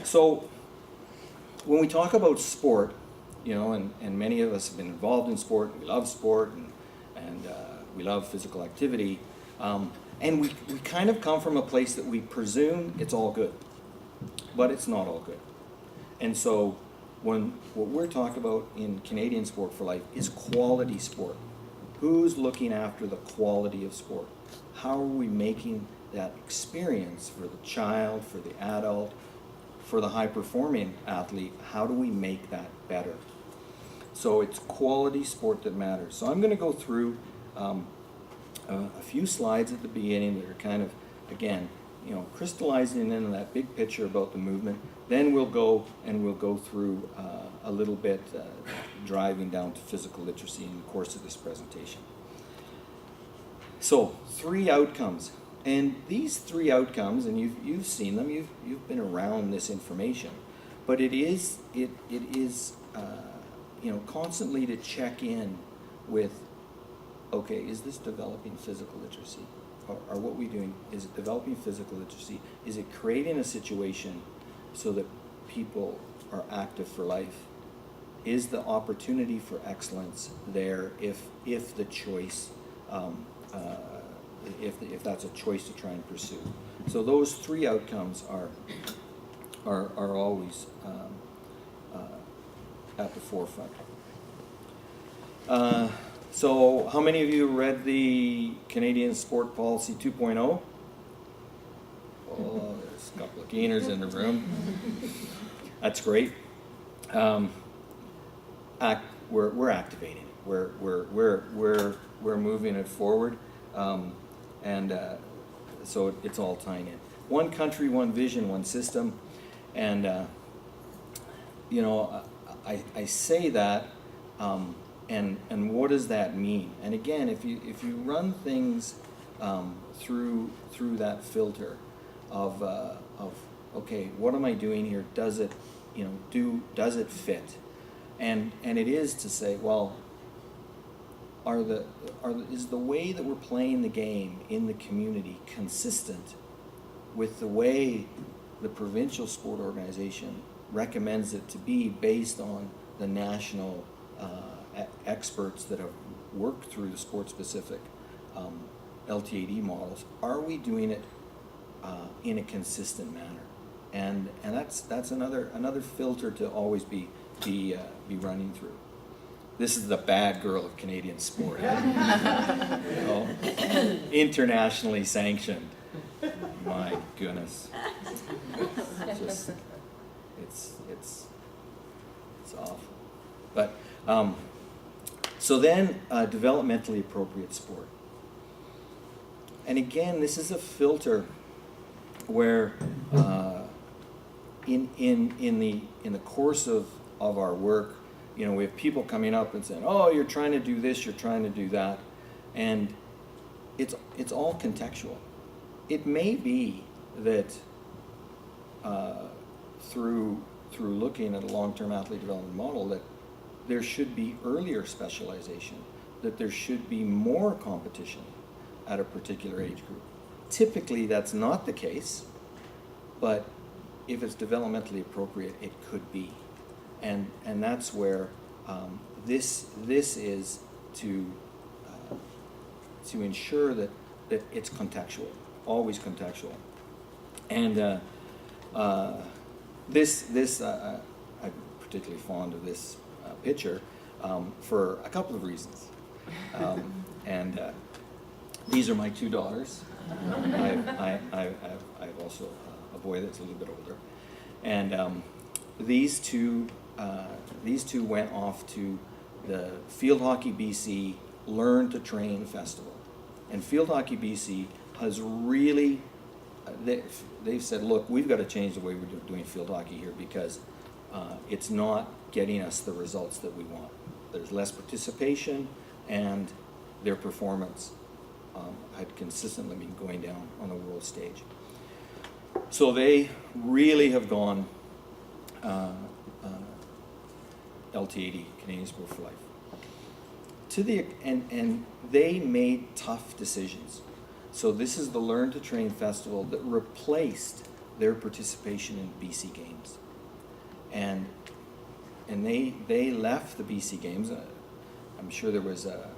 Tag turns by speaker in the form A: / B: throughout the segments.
A: So when we talk about sport, you know, and many of us have been involved in sport, we love sport, and we love physical activity, and we kind of come from a place that we presume it's all good, but it's not all good. And so what we're talking about in Canadian Sport for Life is quality sport. Who's looking after the quality of sport? How are we making that experience for the child, for the adult, for the high-performing athlete? How do we make that better? So it's quality sport that matters. So I'm going to go through a few slides at the beginning that are kind of, again, you know, crystallizing in that big picture about the movement. Then we'll go through a little bit driving down to physical literacy in the course of this presentation. So 3 outcomes, and these 3 outcomes, and you've seen them, you've been around this information, but it is you know, constantly to check in with, okay, is this developing physical literacy? Or what we're doing, is it developing physical literacy? Is it creating a situation so that people are active for life? Is the opportunity for excellence there if the choice, if that's a choice to try and pursue? So those 3 outcomes are always at the forefront. So how many of you read the Canadian Sport Policy 2.0? Oh, there's a couple of gainers in the room. That's great. We're activating it. We're moving it forward, so it's all tying in. One country, one vision, one system, and you know, I say that. And what does that mean? And again, if you run things through that filter of okay, what am I doing here? Does it, you know, does it fit? And it is to say, well, is the way that we're playing the game in the community consistent with the way the provincial sport organization recommends it to be based on the national experts that have worked through the sport-specific LTAD models? Are we doing it in a consistent manner? And that's another filter to always be running through. This is the bad girl of Canadian sport. You know, internationally sanctioned. My goodness, it's awful. But so then, developmentally appropriate sport. And again, this is a filter where in the course of our work, you know, we have people coming up and saying, "Oh, you're trying to do this, you're trying to do that," and it's all contextual. It may be that through looking at a long-term athlete development model that there should be earlier specialization, that there should be more competition at a particular age group. Typically, that's not the case, but if it's developmentally appropriate, it could be. And that's where this is to ensure that it's contextual, always contextual. And I'm particularly fond of this picture for a couple of reasons. And these are my 2 daughters. I've also a boy that's a little bit older, and these two went off to the Field Hockey BC Learn to Train Festival, and Field Hockey BC has really they've said, look, we've got to change the way we're doing field hockey here because it's not getting us the results that we want. There's less participation, and their performance had consistently been going down on the world stage. So they really have gone LTAD, Canadian Sport for Life. And they made tough decisions. So this is the Learn to Train Festival that replaced their participation in BC Games. And they left the BC Games. I'm sure there was a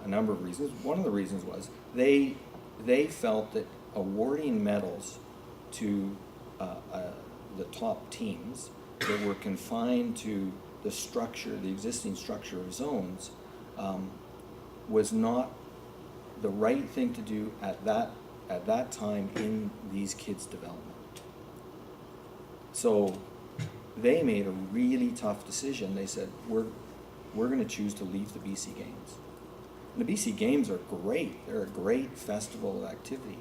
A: number of reasons. One of the reasons was they felt that awarding medals to the top teams that were confined to the structure, the existing structure of zones, was not the right thing to do at that time in these kids' development. So they made a really tough decision. They said, we're going to choose to leave the BC Games. And the BC Games are great. They're a great festival of activity,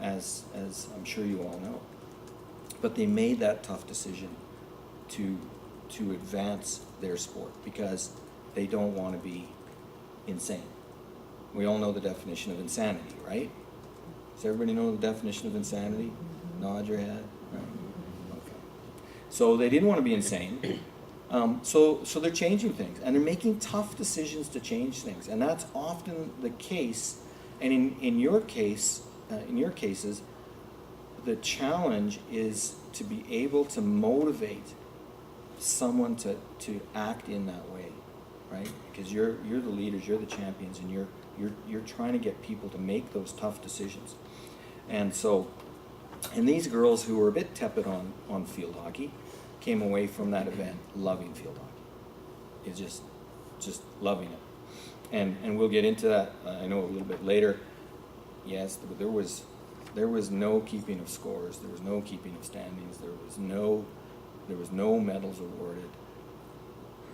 A: as I'm sure you all know. But they made that tough decision to advance their sport because they don't want to be insane. We all know the definition of insanity, right? Does everybody know the definition of insanity? Nod your head. Right. Okay. So they didn't want to be insane. So they're changing things, and they're making tough decisions to change things, and that's often the case. And in your case, in your cases, the challenge is to be able to motivate someone to act in that way, right? Because you're the leaders, you're the champions, and you're trying to get people to make those tough decisions. And so, and these girls who were a bit tepid on field hockey came away from that event loving field hockey. It's just loving it. And we'll get into that, I know, a little bit later. Yes, there was no keeping of scores, there was no keeping of standings, there was no medals awarded.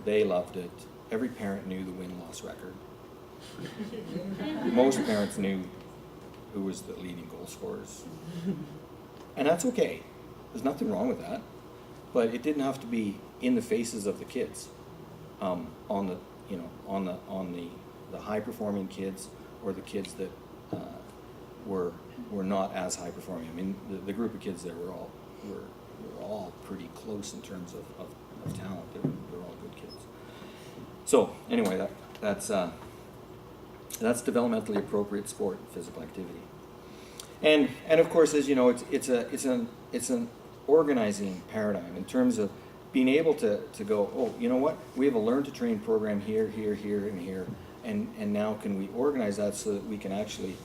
A: They loved it. Every parent knew the win-loss record. Most parents knew who was the leading goal scorers. And that's okay. There's nothing wrong with that. But it didn't have to be in the faces of the kids, on the high-performing kids or the kids that were not as high-performing. I mean, the group of kids there were all pretty close in terms of talent. They were all good kids. So anyway, that's developmentally appropriate sport, physical activity, and of course, as you know, it's an organizing paradigm in terms of being able to go, oh, you know what, we have a learn to train program here, here, here, and here, and now can we organize that so that we can actually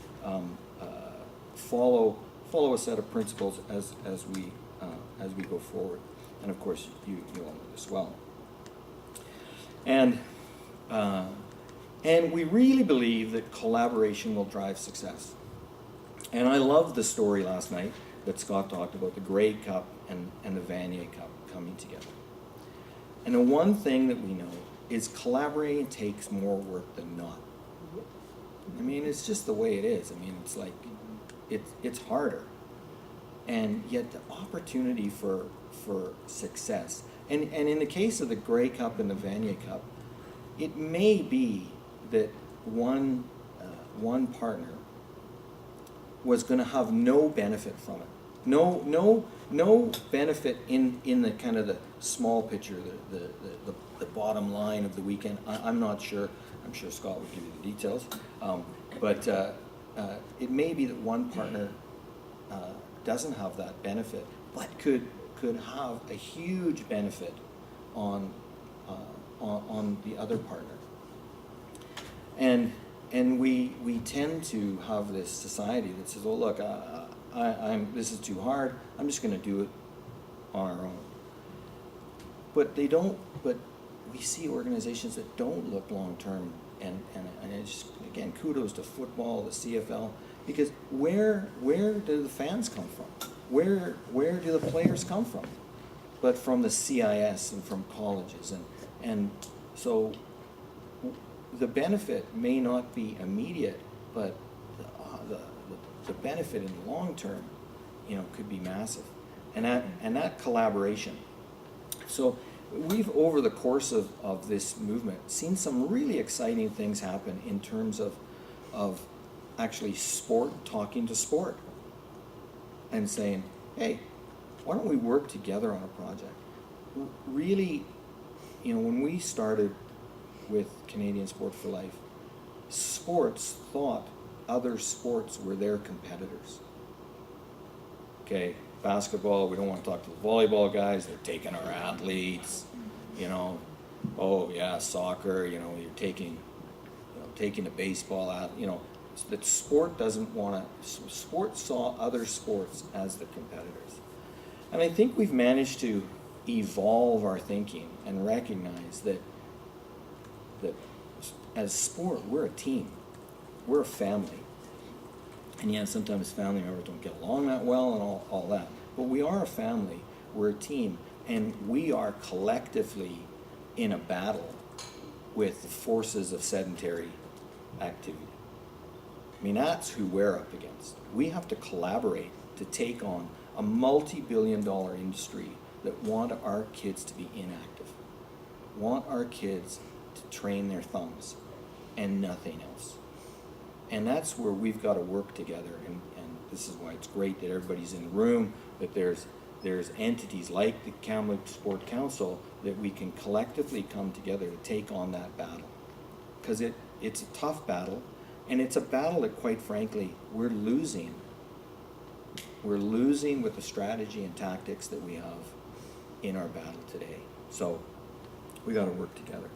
A: follow a set of principles as we go forward. And of course, you all know this well. And we really believe that collaboration will drive success. And I loved the story last night that Scott talked about, the Grey Cup and the Vanier Cup coming together. And the one thing that we know is collaborating takes more work than not. I mean, it's just the way it is. I mean, it's like, it's harder. And yet the opportunity for success, and in the case of the Grey Cup and the Vanier Cup, it may be that one partner was going to have no benefit from it. No benefit in the kind of the small picture, the bottom line of the weekend. I'm not sure. I'm sure Scott will give you the details. But it may be that one partner doesn't have that benefit, but could have a huge benefit on the other partner. And we tend to have this society that says, "Oh, look, this is too hard. I'm just going to do it on our own." But they don't. But we see organizations that don't look long term, and it's just, again, kudos to football, the CFL, because where do the fans come from? Where do the players come from? But from the CIS and from colleges, and so the benefit may not be immediate, but the benefit in the long term, could be massive, and that collaboration. So we've, over the course of this movement, seen some really exciting things happen in terms of actually sport talking to sport and saying, hey, why don't we work together on a project? Really, when we started with Canadian Sport for Life, sports thought other sports were their competitors. Okay, basketball, we don't want to talk to the volleyball guys, they're taking our athletes, you know. Oh yeah, soccer, you know, you're taking the baseball out, you know. That sport doesn't want to, sport saw other sports as the competitors. And I think we've managed to evolve our thinking and recognize that as sport, we're a team. We're a family. And yeah, sometimes family members don't get along that well and all that. But we are a family, we're a team, and we are collectively in a battle with the forces of sedentary activity. I mean, that's who we're up against. We have to collaborate to take on a multi-billion-dollar industry that want our kids to be inactive, want our kids to train their thumbs and nothing else. And that's where we've got to work together, and this is why it's great that everybody's in the room, that there's entities like the Kamloops Sport Council that we can collectively come together to take on that battle. Because it's a tough battle, and it's a battle that, quite frankly, we're losing. We're losing with the strategy and tactics that we have in our battle today. So we got to work together.